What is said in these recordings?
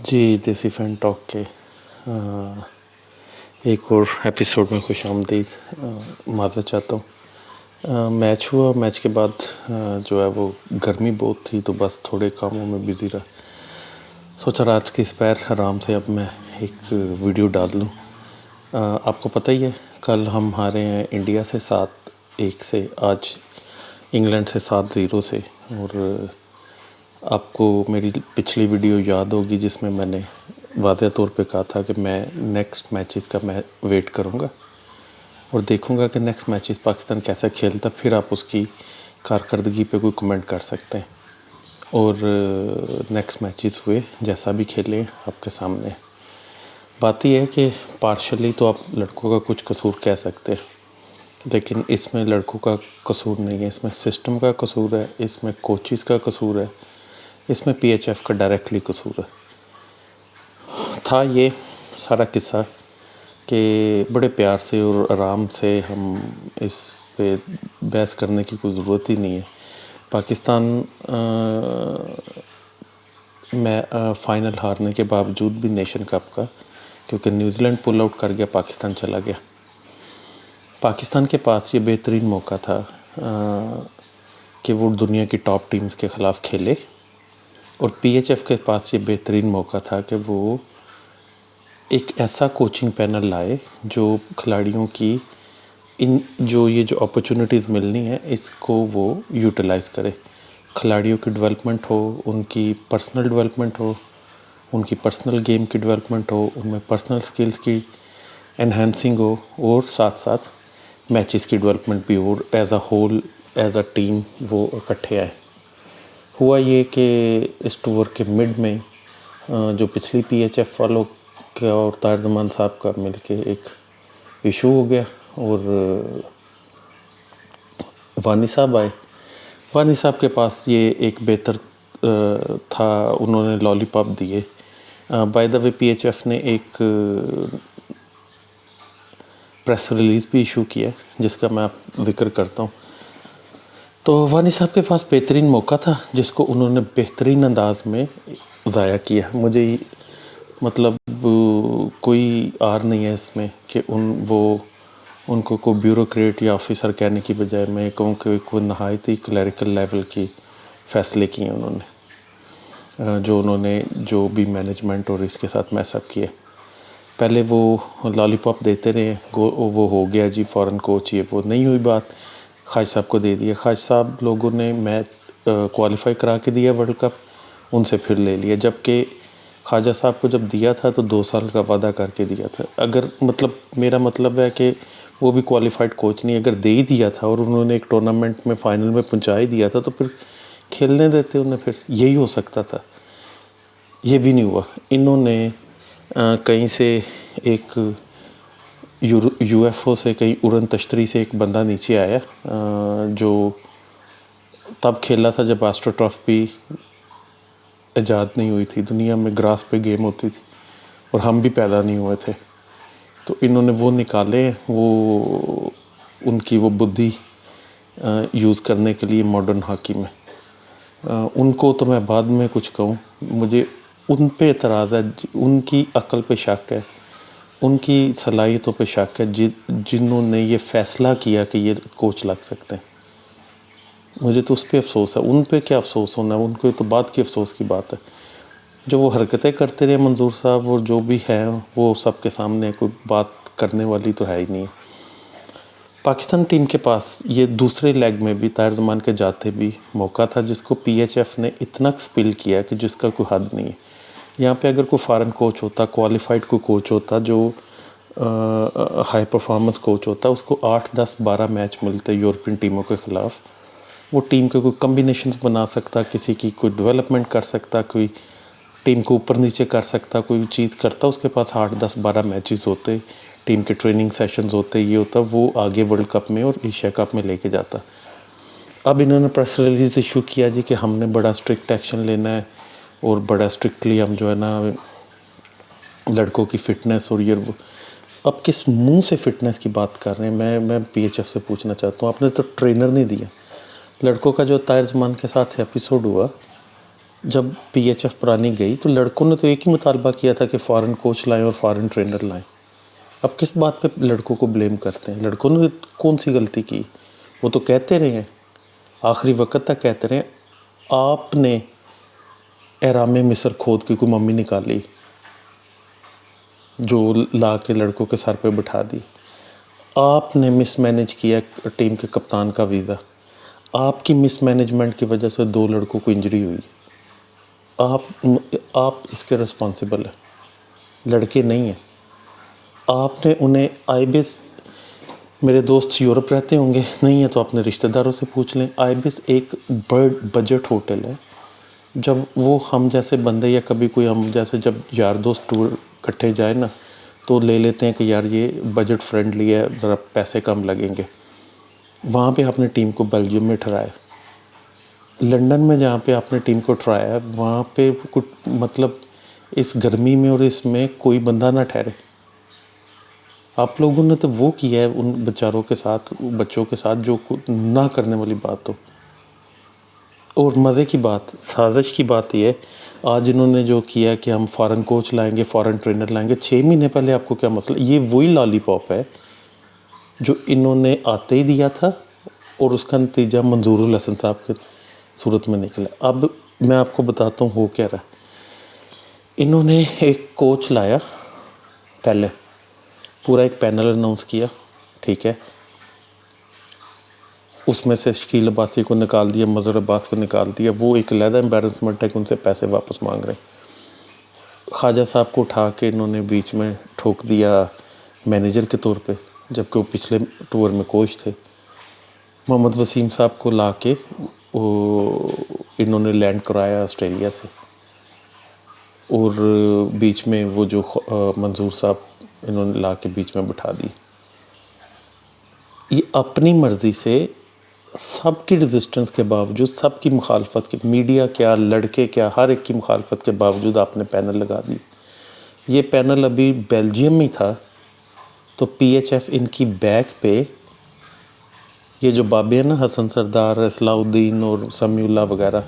جی دیسی fan talk کے ایک اور ایپیسوڈ میں خوش آمدید معذرت چاہتا ہوں۔ میچ ہوا، میچ کے بعد جو ہے وہ گرمی بہت تھی تو بس تھوڑے کاموں میں بزی رہا۔ سوچا رات کی سپیر آرام سے اب میں ایک ویڈیو ڈال لوں۔ آپ کو پتہ ہی ہے کل ہم ہارے ہیں انڈیا سے 7-1 سے، آج انگلینڈ سے 7-0 سے۔ اور آپ کو میری پچھلی ویڈیو یاد ہوگی جس میں نے واضح طور پہ کہا تھا کہ میں نیکسٹ میچز کا میں ویٹ کروں گا اور دیکھوں گا کہ نیکسٹ میچز پاکستان کیسا کھیلتا، پھر آپ اس کی کارکردگی پہ کوئی کمنٹ کر سکتے ہیں۔ اور نیکسٹ میچز ہوئے، جیسا بھی کھیلے آپ کے سامنے۔ بات یہ ہے کہ پارشلی تو آپ لڑکوں کا کچھ قصور کہہ سکتے ہیں، لیکن اس میں لڑکوں کا قصور نہیں ہے، اس میں سسٹم کا قصور ہے، اس میں کوچز کا قصور ہے، اس میں پی ایچ ایف کا ڈائریکٹلی قصور ہے۔ تھا یہ سارا قصہ کہ بڑے پیار سے اور آرام سے ہم اس پہ بحث کرنے کی کوئی ضرورت ہی نہیں ہے۔ پاکستان میں فائنل ہارنے کے باوجود بھی نیشن کپ کا، کیونکہ نیوزی لینڈ پل آؤٹ کر گیا، پاکستان چلا گیا۔ پاکستان کے پاس یہ بہترین موقع تھا کہ وہ دنیا کی ٹاپ ٹیمز کے خلاف کھیلے، اور پی ایچ ایف کے پاس یہ بہترین موقع تھا کہ وہ ایک ایسا کوچنگ پینل لائے جو کھلاڑیوں کی جو اپرچونٹیز ملنی ہے اس کو وہ یوٹیلائز کرے۔ کھلاڑیوں کی ڈیولپمنٹ ہو، ان کی پرسنل ڈیولپمنٹ ہو، ان کی پرسنل گیم کی ڈیولپمنٹ ہو، ان میں پرسنل سکلز کی انہینسنگ ہو، اور ساتھ ساتھ میچز کی ڈیولپمنٹ بھی ہو، as a whole as a team وہ اکٹھے آئے۔ ہوا یہ کہ اس ٹور کے مڈ میں جو پچھلی پی ایچ ایف والوں کا اور طاہر زمان صاحب کا مل کے ایک ایشو ہو گیا، اور وانی صاحب آئے۔ وانی صاحب کے پاس یہ ایک بہتر تھا، انہوں نے لالی پاپ دیے۔ By the way P H F نے ایک پریس ریلیز بھی ایشو کیا جس کا میں آپ ذکر کرتا ہوں۔ تو وانی صاحب کے پاس بہترین موقع تھا جس کو انہوں نے بہترین انداز میں ضائع کیا۔ مجھے مطلب کوئی آر نہیں ہے اس میں کہ ان کو کوئی بیوروکریٹ یا آفیسر کہنے کی بجائے میں کہوں کہ کوئی نہایت ہی کلیریکل لیول کی فیصلے کیے ہیں انہوں نے جو بھی مینجمنٹ اور اس کے ساتھ میس اپ کیے۔ پہلے وہ لالی پاپ دیتے رہے، وہ ہو گیا جی فورن کوچ، یہ وہ نہیں ہوئی بات، خواجہ صاحب کو دے دیا۔ خواجہ صاحب لوگوں نے میچ کوالیفائی کرا کے دیا ورلڈ کپ، ان سے پھر لے لیا، جبکہ خواجہ صاحب کو جب دیا تھا تو 2 سال کا وعدہ کر کے دیا تھا۔ اگر میرا مطلب ہے کہ وہ بھی کوالیفائڈ کوچ نہیں، اگر دے ہی دیا تھا اور انہوں نے ایک ٹورنامنٹ میں فائنل میں پہنچا ہی دیا تھا تو پھر کھیلنے دیتے انہیں، پھر یہی ہو سکتا تھا۔ یہ بھی نہیں ہوا۔ انہوں نے کہیں سے ایک یو ایف او سے، کہیں اڑن تشتری سے ایک بندہ نیچے آیا جو تب کھیلا تھا جب آسٹرو ٹرافی ایجاد نہیں ہوئی تھی، دنیا میں گراس پہ گیم ہوتی تھی اور ہم بھی پیدا نہیں ہوئے تھے۔ تو انہوں نے وہ نکالے، ان کی وہ بدھی یوز کرنے کے لیے ماڈرن ہاکی میں۔ ان کو تو میں بعد میں کچھ کہوں، مجھے ان پہ اعتراض ہے، ان کی عقل پہ شک ہے، ان کی صلاحیتوں پہ شک ہے جنہوں نے یہ فیصلہ کیا کہ یہ کوچ لگ سکتے ہیں۔ مجھے تو اس پہ افسوس ہے۔ ان پہ کیا افسوس ہونا ہے، ان کو تو بعد کی افسوس کی بات ہے۔ جو وہ حرکتیں کرتے رہے منظور صاحب اور جو بھی ہیں وہ سب کے سامنے کوئی بات کرنے والی تو ہے ہی نہیں۔ پاکستان ٹیم کے پاس یہ دوسرے لیگ میں بھی طاہر زمان کے جاتے بھی موقع تھا جس کو پی ایچ ایف نے اتنا سپل کیا کہ جس کا کوئی حد نہیں ہے۔ یہاں پہ اگر کوئی فارن کوچ ہوتا، کوالیفائڈ کوئی کوچ ہوتا جو ہائی پرفارمنس کوچ ہوتا، اس کو 8 10 12 میچ ملتے یورپین ٹیموں کے خلاف، وہ ٹیم کے کوئی کمبینیشنز بنا سکتا، کسی کی کوئی ڈیولپمنٹ کر سکتا، کوئی ٹیم کو اوپر نیچے کر سکتا، کوئی چیز کرتا۔ اس کے پاس 8 10 12 میچز ہوتے، ٹیم کے ٹریننگ سیشنز ہوتے، یہ ہوتا، وہ آگے ورلڈ کپ میں اور ایشیا کپ میں لے کے جاتا۔ اب انہوں نے پریس ریلیز ایشو کیا جی کہ ہم نے بڑا اسٹرکٹ ایکشن لینا ہے اور بڑا اسٹرکٹلی ہم جو ہے نا لڑکوں کی فٹنس اور یہ وہ۔ اب کس منہ سے فٹنس کی بات کر رہے ہیں؟ میں پی ایچ ایف سے پوچھنا چاہتا ہوں، آپ نے تو ٹرینر نہیں دیا۔ لڑکوں کا جو طاہر زمان کے ساتھ ایپیسوڈ ہوا جب پی ایچ ایف پرانی گئی تو لڑکوں نے تو ایک ہی مطالبہ کیا تھا کہ فارن کوچ لائیں اور فارن ٹرینر لائیں. اب کس بات پہ لڑکوں کو بلیم کرتے ہیں؟ لڑکوں نے کون سی غلطی کی؟ وہ تو کہتے رہے ہیں، آخری وقت تک کہتے رہے ہیں. آپ نے احرام مصر کھود کی کوئی ممی نکالی جو لا کے لڑکوں کے سر پہ بٹھا دی. آپ نے مس مینج کیا ٹیم کے کپتان کا ویزا. آپ کی مس مینجمنٹ کی وجہ سے 2 لڑکوں کو انجری ہوئی. آپ اس کے رسپانسبل ہیں، لڑکے نہیں ہیں. آپ نے انہیں آئیبس، میرے دوست یورپ رہتے ہوں گے، نہیں ہے تو اپنے رشتہ داروں سے پوچھ لیں. آئیبس ایک بجٹ ہوٹل ہے. جب وہ ہم جیسے بندے یا کبھی کوئی ہم جیسے جب یار دوست ٹور اکٹھے جائے نا تو لے لیتے ہیں کہ یار یہ بجٹ فرینڈلی ہے، ذرا پیسے کم لگیں گے. وہاں پہ آپ نے ٹیم کو بیلجیم میں ٹھہرایا. لنڈن میں جہاں پہ آپ نے ٹیم کو ٹھہرایا وہاں پہ کچھ مطلب اس گرمی میں اور اس میں کوئی بندہ نہ ٹھہرے. آپ لوگوں نے تو وہ کیا ہے ان بیچاروں کے ساتھ، بچوں کے ساتھ، جو نہ کرنے والی بات ہو. اور مزے کی بات، سازش کی بات یہ ہے، آج انہوں نے جو کیا کہ ہم فارن کوچ لائیں گے، فارن ٹرینر لائیں گے. 6 مہینے پہلے آپ کو کیا مسئلہ؟ یہ وہی لالی پاپ ہے جو انہوں نے آتے ہی دیا تھا اور اس کا نتیجہ منظور الحسن صاحب کے صورت میں نکلا. اب میں آپ کو بتاتا ہوں ہو کیا رہا. انہوں نے ایک کوچ لایا، پہلے پورا ایک پینل اناؤنس کیا، ٹھیک ہے. اس میں سے شکیل عباسی کو نکال دیا، مظہر عباس کو نکال دیا. وہ ایک علیحدہ امبیرسمنٹ ہے کہ ان سے پیسے واپس مانگ رہے ہیں. خواجہ صاحب کو اٹھا کے انہوں نے بیچ میں ٹھوک دیا مینیجر کے طور پہ، جبکہ وہ پچھلے ٹور میں کوچ تھے. محمد وسیم صاحب کو لا کے انہوں نے لینڈ کرایا آسٹریلیا سے، اور بیچ میں وہ جو منظور صاحب انہوں نے لا کے بیچ میں بٹھا دی. یہ اپنی مرضی سے سب کی ریزسٹنس کے باوجود، سب کی مخالفت کے، میڈیا کیا، لڑکے کیا، ہر ایک کی مخالفت کے باوجود آپ نے پینل لگا دی. یہ پینل ابھی بیلجیم میں تھا تو پی ایچ ایف ان کی بیک پہ، یہ جو بابے ہیں نا حسن سردار، اصلاح الدین اور سمیع اللہ وغیرہ،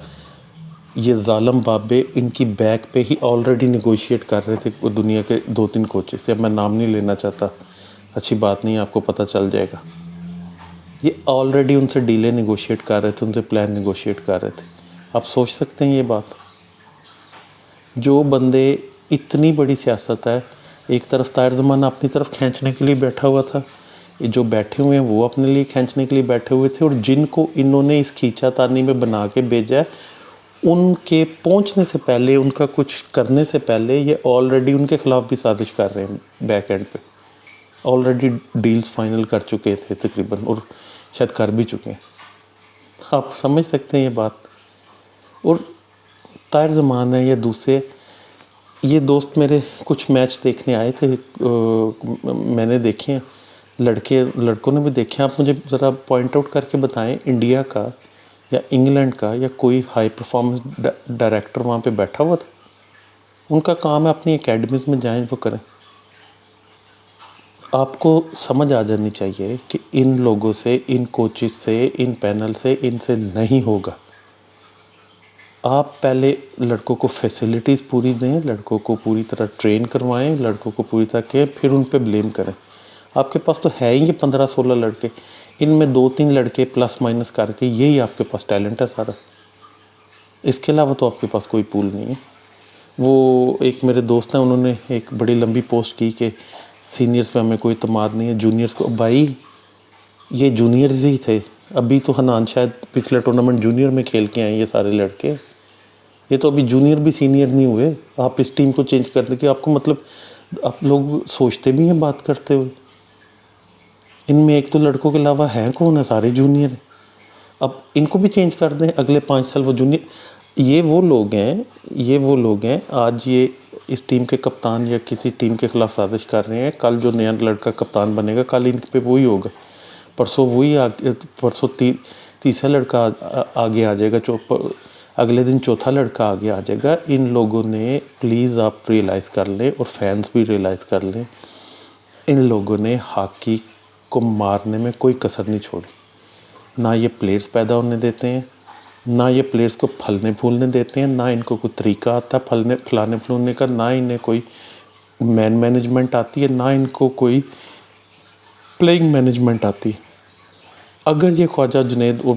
یہ ظالم بابے ان کی بیک پہ ہی آلریڈی نیگوشیٹ کر رہے تھے دنیا کے 2-3 کوچز سے. اب میں نام نہیں لینا چاہتا، اچھی بات نہیں، آپ کو پتہ چل جائے گا. یہ آلریڈی ان سے ڈیلے نیگوشیٹ کر رہے تھے، ان سے پلان نیگوشیٹ کر رہے تھے. آپ سوچ سکتے ہیں یہ بات؟ جو بندے، اتنی بڑی سیاست ہے، ایک طرف طاہر زمانہ اپنی طرف کھینچنے کے لیے بیٹھا ہوا تھا، جو بیٹھے ہوئے ہیں وہ اپنے لیے کھینچنے کے لیے بیٹھے ہوئے تھے، اور جن کو انہوں نے اس کھینچا تانی میں بنا کے بھیجا ہے، ان کے پہنچنے سے پہلے، ان کا کچھ کرنے سے پہلے، یہ آلریڈی ان کے خلاف بھی سازش کر رہے ہیں بیک اینڈ پہ. آلریڈی ڈیلز فائنل کر چکے تھے تقریباً، اور شاید کر بھی چکے ہیں. آپ سمجھ سکتے ہیں یہ بات. اور طاہر زمان ہے یا دوسرے، یہ دوست میرے کچھ میچ دیکھنے آئے تھے، میں نے دیکھے ہیں، لڑکوں نے بھی دیکھے. آپ مجھے ذرا پوائنٹ آؤٹ کر کے بتائیں، انڈیا کا یا انگلینڈ کا یا کوئی ہائی پرفارمنس ڈائریکٹر وہاں پہ بیٹھا ہوا تھا؟ ان کا کام ہے اپنی اکیڈمیز میں جائیں، وہ کریں. آپ کو سمجھ آ جانی چاہیے کہ ان لوگوں سے، ان کوچز سے، ان پینل سے، ان سے نہیں ہوگا. آپ پہلے لڑکوں کو فیسلٹیز پوری دیں، لڑکوں کو پوری طرح ٹرین کروائیں، لڑکوں کو پوری طرح کہیں، پھر ان پہ بلیم کریں. آپ کے پاس تو ہے ہی یہ 15-16 لڑکے، ان میں 2-3 لڑکے پلس مائنس کر کے یہی آپ کے پاس ٹیلنٹ ہے سارا. اس کے علاوہ تو آپ کے پاس کوئی پول نہیں ہے. وہ ایک میرے دوست ہیں، انہوں نے ایک بڑی لمبی پوسٹ کی کہ سینئرز پہ ہمیں کوئی اعتماد نہیں ہے، جونیئرز کو. بھائی یہ جونیئرز ہی تھے. ابھی تو حنان شاید پچھلے ٹورنامنٹ جونیئر میں کھیل کے آئے، یہ سارے لڑکے. یہ تو ابھی جونیئر بھی سینئر نہیں ہوئے. آپ اس ٹیم کو چینج کر دیں کہ آپ کو مطلب، آپ لوگ سوچتے بھی ہیں بات کرتے ہوئے. ان میں ایک تو لڑکوں کے علاوہ ہیں کون؟ ہے سارے جونیئر ہیں. اب ان کو بھی چینج کر دیں، اگلے 5 سال وہ جونیئر. یہ وہ لوگ ہیں آج یہ اس ٹیم کے کپتان یا کسی ٹیم کے خلاف سازش کر رہے ہیں. کل جو نیا لڑکا کپتان بنے گا، کل ان پہ وہی ہوگا، پرسوں وہی پرسوں تیسرا لڑکا آگے آ جائے گا، اگلے دن چوتھا لڑکا آگے آ جائے گا. ان لوگوں نے، پلیز آپ ریئلائز کر لیں اور فینس بھی ریئلائز کر لیں، ان لوگوں نے ہاکی کو مارنے میں کوئی کسر نہیں چھوڑی. نہ یہ پلیئرز پیدا ہونے دیتے ہیں، نہ یہ پلیئرس کو پھلنے پھولنے دیتے ہیں، نہ ان کو کوئی طریقہ آتا ہے پھلانے پھولنے کا، نہ انہیں کوئی مینجمنٹ آتی ہے، نہ ان کو کوئی پلینگ مینجمنٹ آتی ہے۔ اگر یہ خواجہ جنید اور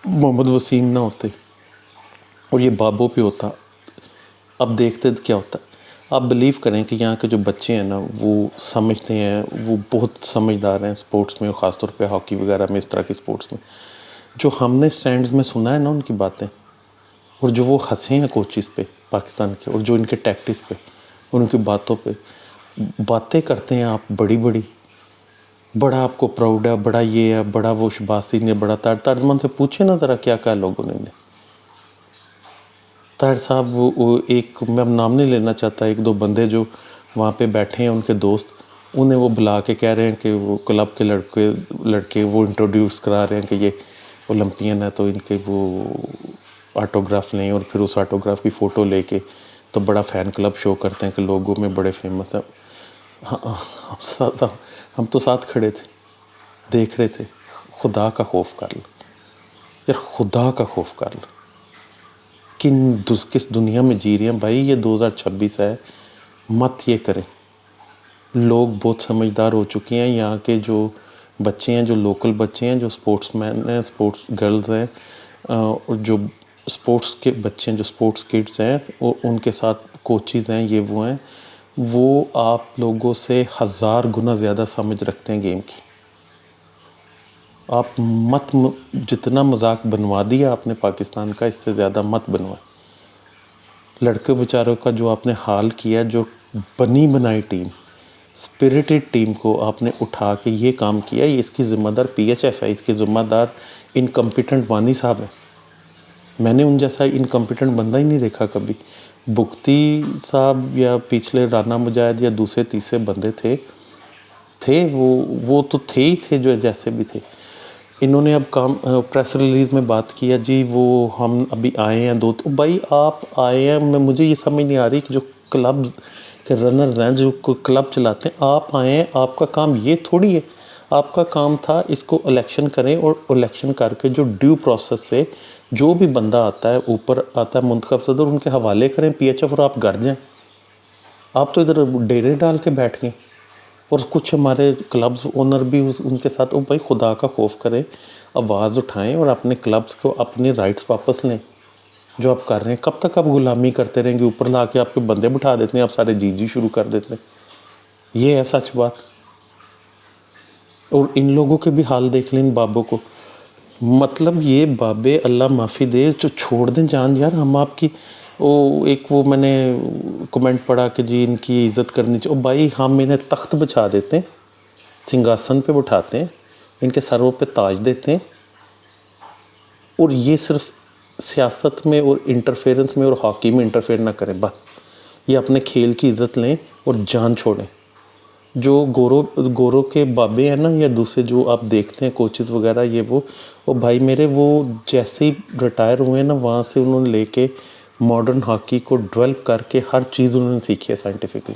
محمد وسیم نہ ہوتے اور یہ بابوں پہ ہوتا، اب دیکھتے کیا ہوتا۔ آپ بلیو کریں کہ یہاں کے جو بچے ہیں نا وہ سمجھتے ہیں، وہ بہت سمجھدار ہیں سپورٹس میں، اور خاص طور پہ ہاکی وغیرہ میں، اس طرح کی سپورٹس میں۔ جو ہم نے سٹینڈز میں سنا ہے نا ان کی باتیں، اور جو وہ ہنسے ہیں کوچز پہ پاکستان کے، اور جو ان کے ٹیکٹکس پہ اور ان کی باتوں پہ باتیں کرتے ہیں آپ بڑی بڑی، بڑا آپ کو پراؤڈ ہے، بڑا یہ ہے، بڑا وہ شباسی نے، بڑا طارزمان سے پوچھے نا ذرا کیا کہا لوگوں نے انہیں۔ طاہر صاحب وہ ایک، میں اب نام نہیں لینا چاہتا، ایک دو بندے جو وہاں پہ بیٹھے ہیں ان کے دوست، انہیں وہ بلا کے کہہ رہے ہیں کہ وہ کلب کے لڑکے وہ انٹروڈیوس کرا رہے ہیں کہ یہ اولمپئن ہے، تو ان کے وہ آٹوگراف لیں، اور پھر اس آٹوگراف کی فوٹو لے کے تو بڑا فین کلب شو کرتے ہیں کہ لوگوں میں بڑے فیمس ہیں۔ ہم تو ساتھ کھڑے تھے، دیکھ رہے تھے۔ خدا کا خوف کر لو یار، خدا کا خوف کر لو، کس دنیا میں جی رہے ہیں بھائی۔ یہ 2026 ہے، مت یہ کریں۔ لوگ بہت سمجھدار ہو چکے ہیں، یہاں کے جو بچے ہیں، جو لوکل بچے ہیں، جو سپورٹس مین ہیں، سپورٹس گرلز ہیں، اور جو سپورٹس کے بچے ہیں، جو سپورٹس کڈز ہیں، اور ان کے ساتھ کوچز ہیں، یہ وہ ہیں، وہ آپ لوگوں سے 1000 گنا زیادہ سمجھ رکھتے ہیں گیم کی۔ آپ مت جتنا مذاق بنوا دیا آپ نے پاکستان کا، اس سے زیادہ مت بنوائیں۔ لڑکے بیچاروں کا جو آپ نے حال کیا، جو بنی بنائی ٹیم، اسپرٹڈ ٹیم کو آپ نے اٹھا کے یہ کام کیا، یہ اس کی ذمہ دار پی ایچ ایف ہے، اس کی ذمہ دار انکمپیٹنٹ وانی صاحب ہیں۔ میں نے ان جیسا انکمپیٹنٹ بندہ ہی نہیں دیکھا کبھی۔ بگتی صاحب یا پچھلے رانا مجاہد یا دوسرے تیسرے بندے تھے وہ تو تھے ہی تھے، جو جیسے بھی تھے۔ انہوں نے اب کام پریس ریلیز میں بات کیا، جی وہ ہم ابھی آئے ہیں بھائی آپ آئے ہیں، مجھے یہ سمجھ نہیں آ رہی کہ جو کلبز کے رنرز ہیں، جو کلب چلاتے ہیں، آپ آئے ہیں، آپ کا کام یہ تھوڑی ہے۔ آپ کا کام تھا اس کو الیکشن کریں، اور الیکشن کر کے جو ڈیو پروسیس سے جو بھی بندہ آتا ہے، اوپر آتا ہے منتخب صدر، ان کے حوالے کریں پی ایچ ایف، اور آپ گھر جائیں۔ آپ تو ادھر ڈیرے ڈال کے بیٹھ گئے۔ اور کچھ ہمارے کلبز اونر بھی ان کے ساتھ، بھائی خدا کا خوف کریں، آواز اٹھائیں اور اپنے کلبز کو اپنے رائٹس واپس لیں۔ جو آپ کر رہے ہیں، کب تک آپ غلامی کرتے رہیں گے؟ اوپر لا کے آپ کے بندے بٹھا دیتے ہیں، آپ سارے جی شروع کر دیتے ہیں۔ یہ ہے سچ بات۔ اور ان لوگوں کے بھی حال دیکھ لیں، ان بابوں کو، مطلب یہ بابے اللہ معافی دے، جو چھوڑ دیں جان یار۔ ہم آپ کی وہ میں نے کمنٹ پڑھا کہ جی ان کی عزت کرنی چاہیے۔ بھائی ہم انہیں تخت بچھا دیتے ہیں، سنگھاسن پہ بٹھاتے ہیں، ان کے سروں پہ تاج دیتے ہیں، اور یہ صرف سیاست میں اور انٹرفیرنس میں اور ہاکی میں انٹرفیئر نہ کریں، بس یہ اپنے کھیل کی عزت لیں اور جان چھوڑیں۔ جو گورو کے بابے ہیں نا، یا دوسرے جو آپ دیکھتے ہیں کوچز وغیرہ، یہ وہ بھائی میرے، وہ جیسے ہی ریٹائر ہوئے ہیں نا، وہاں سے انہوں نے لے کے ماڈرن ہاکی کو ڈیولپ کر کے ہر چیز انہوں نے سیکھی ہے سائنٹیفکلی۔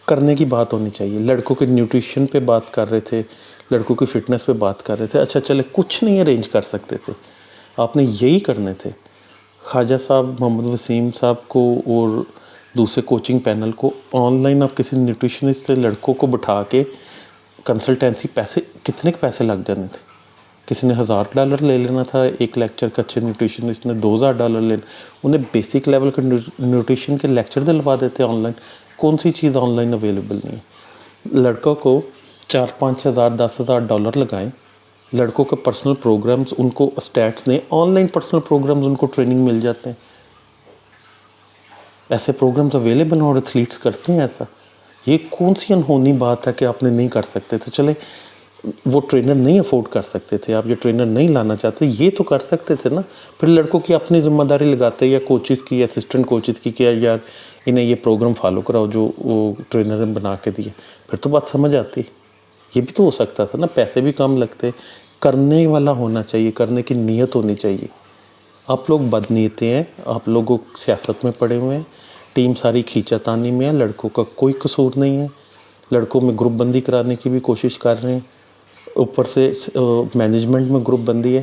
کرنے کی بات ہونی چاہیے۔ لڑکوں کے نیوٹریشن پہ بات کر رہے تھے، لڑکوں کی فٹنس پہ بات کر رہے تھے۔ اچھا چلے کچھ نہیں ارینج کر سکتے تھے، آپ نے یہی کرنے تھے۔ خواجہ صاحب، محمد وسیم صاحب کو اور دوسرے کوچنگ پینل کو آن لائن آپ کسی نیوٹریشنسٹ سے لڑکوں کو بٹھا کے کنسلٹینسی، کتنے پیسے لگ جانے تھے؟ کسی نے $1000 لے لینا تھا ایک لیکچر کا، اچھے نیوٹریشنسٹ نے $2000 لینا۔ انہیں بیسک لیول کے نیوٹریشن کے لیکچر دلوا دیتے آن لائن۔ کون سی چیز آن لائن اویلیبل نہیں ہے؟ لڑکوں کو 4-5 ہزار $10,000 لگائیں، لڑکوں کے پرسنل پروگرامز ان کو اسٹیٹس دیں، آن لائن پرسنل پروگرامز ان کو ٹریننگ مل جاتے ہیں۔ ایسے پروگرامز اویلیبل ہیں اور ایتھلیٹس کرتے ہیں ایسا۔ یہ کون سی انہونی بات ہے کہ آپ نے نہیں کر سکتے تھے؟ چلے وہ ٹرینر نہیں افورڈ کر سکتے تھے، آپ یہ ٹرینر نہیں لانا چاہتے، یہ تو کر سکتے تھے نا۔ پھر لڑکوں کی اپنی ذمہ داری لگاتے، یا کوچز کی، اسسٹنٹ کوچز کی، کہ یار انہیں یہ پروگرام فالو کراؤ جو وہ ٹرینر نے بنا کے دیے، پھر تو بات سمجھ آتی۔ یہ بھی تو ہو سکتا تھا نا، پیسے بھی کم لگتے۔ کرنے والا ہونا چاہیے، کرنے کی نیت ہونی چاہیے۔ آپ لوگ بد نیتے ہیں، آپ لوگوں سیاست میں پڑے ہوئے ہیں، ٹیم ساری کھینچا تانی میں ہے، لڑکوں کا کوئی قصور نہیں ہے۔ لڑکوں میں گروپ بندی کرانے کی بھی کوشش کر رہے ہیں، اوپر سے مینجمنٹ میں گروپ بندی ہے۔